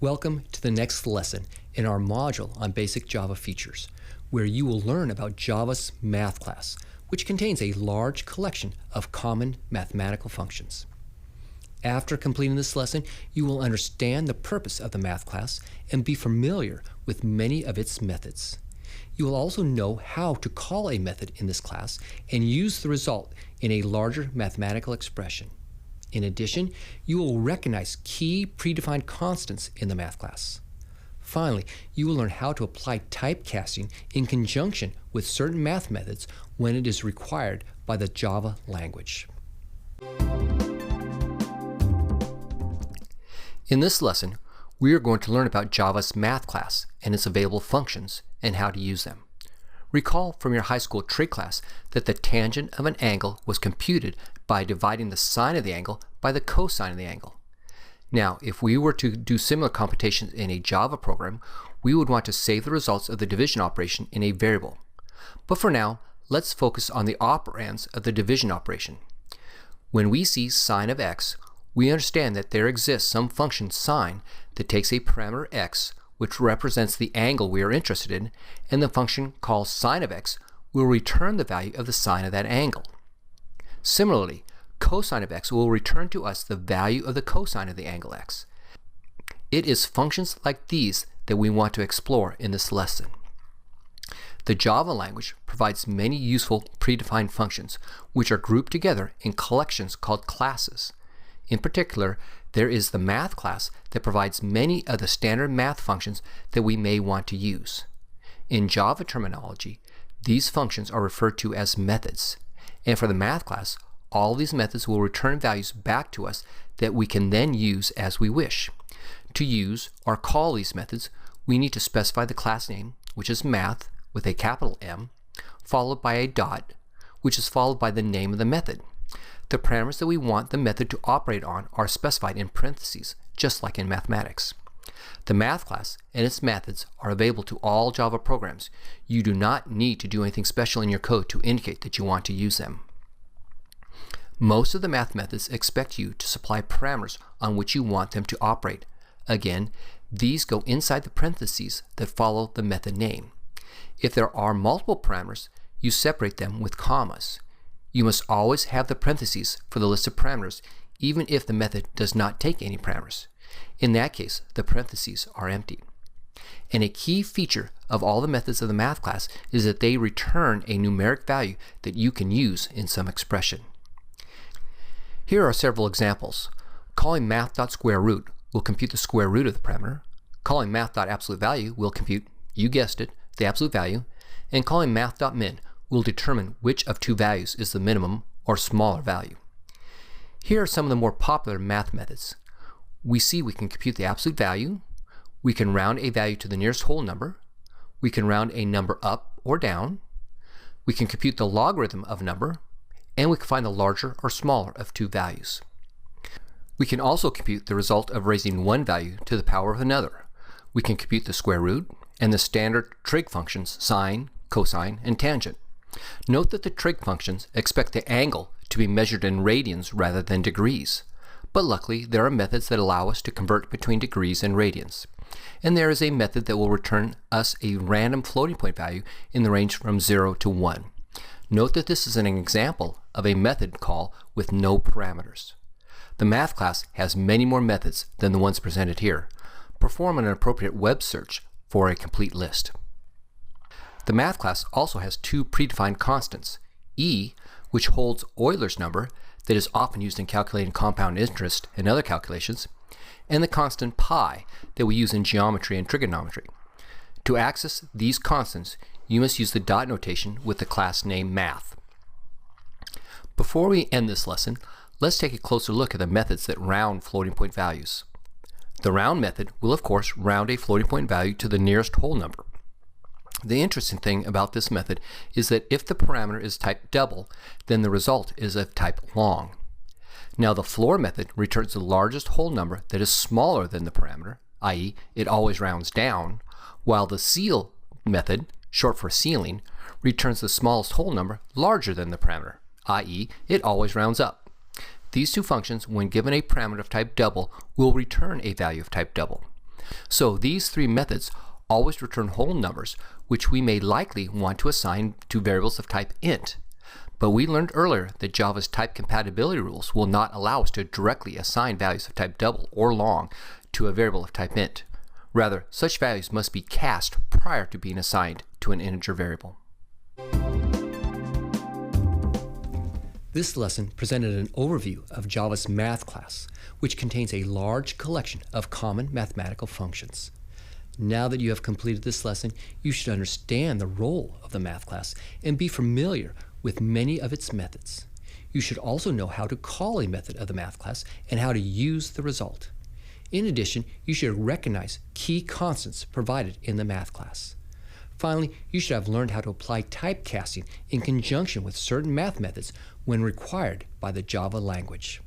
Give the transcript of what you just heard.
Welcome to the next lesson in our module on basic Java features, where you will learn about Java's math class, which contains a large collection of common mathematical functions. After completing this lesson, you will understand the purpose of the math class and be familiar with many of its methods. You will also know how to call a method in this class and use the result in a larger mathematical expression. In addition, you will recognize key predefined constants in the math class. Finally, you will learn how to apply typecasting in conjunction with certain math methods when it is required by the Java language. In this lesson, we are going to learn about Java's math class and its available functions and how to use them. Recall from your high school trig class that the tangent of an angle was computed by dividing the sine of the angle by the cosine of the angle. Now, if we were to do similar computations in a Java program, we would want to save the results of the division operation in a variable. But for now, let's focus on the operands of the division operation. When we see sine of x, we understand that there exists some function sine that takes a parameter x, which represents the angle we are interested in, and the function called sine of x will return the value of the sine of that angle. Similarly, cosine of x will return to us the value of the cosine of the angle x. It is functions like these that we want to explore in this lesson. The Java language provides many useful predefined functions, which are grouped together in collections called classes. In particular, there is the math class that provides many of the standard math functions that we may want to use. In Java terminology, these functions are referred to as methods. And for the math class, all these methods will return values back to us that we can then use as we wish. To use or call these methods, we need to specify the class name, which is math with a capital M, followed by a dot, which is followed by the name of the method. The parameters that we want the method to operate on are specified in parentheses, just like in mathematics. The math class and its methods are available to all Java programs. You do not need to do anything special in your code to indicate that you want to use them. Most of the math methods expect you to supply parameters on which you want them to operate. Again, these go inside the parentheses that follow the method name. If there are multiple parameters, you separate them with commas. You must always have the parentheses for the list of parameters, even if the method does not take any parameters. In that case, the parentheses are empty. And a key feature of all the methods of the math class is that they return a numeric value that you can use in some expression. Here are several examples. Calling math.square-root will compute the square root of the parameter. Calling math.absolute value will compute, you guessed it, the absolute value. And calling math.min will determine which of two values is the minimum or smaller value. Here are some of the more popular math methods. We see we can compute the absolute value, we can round a value to the nearest whole number, we can round a number up or down, we can compute the logarithm of a number, and we can find the larger or smaller of two values. We can also compute the result of raising one value to the power of another. We can compute the square root and the standard trig functions sine, cosine, and tangent. Note that the trig functions expect the angle to be measured in radians rather than degrees. But luckily, there are methods that allow us to convert between degrees and radians. And there is a method that will return us a random floating point value in the range from 0 to 1. Note that this is an example of a method call with no parameters. The math class has many more methods than the ones presented here. Perform an appropriate web search for a complete list. The math class also has two predefined constants, e, which holds Euler's number that is often used in calculating compound interest and other calculations, and the constant pi that we use in geometry and trigonometry. To access these constants, you must use the dot notation with the class name math. Before we end this lesson, let's take a closer look at the methods that round floating point values. The round method will of course round a floating point value to the nearest whole number. The interesting thing about this method is that if the parameter is type double, then the result is of type long. Now the floor method returns the largest whole number that is smaller than the parameter, i.e. it always rounds down, while the ceil method, short for ceiling, returns the smallest whole number larger than the parameter, i.e. it always rounds up. These two functions, when given a parameter of type double, will return a value of type double. So these three methods always return whole numbers, which we may likely want to assign to variables of type int. But we learned earlier that Java's type compatibility rules will not allow us to directly assign values of type double or long to a variable of type int. Rather, such values must be cast prior to being assigned to an integer variable. This lesson presented an overview of Java's math class, which contains a large collection of common mathematical functions. Now that you have completed this lesson, you should understand the role of the math class and be familiar with many of its methods. You should also know how to call a method of the math class and how to use the result. In addition, you should recognize key constants provided in the math class. Finally, you should have learned how to apply typecasting in conjunction with certain math methods when required by the Java language.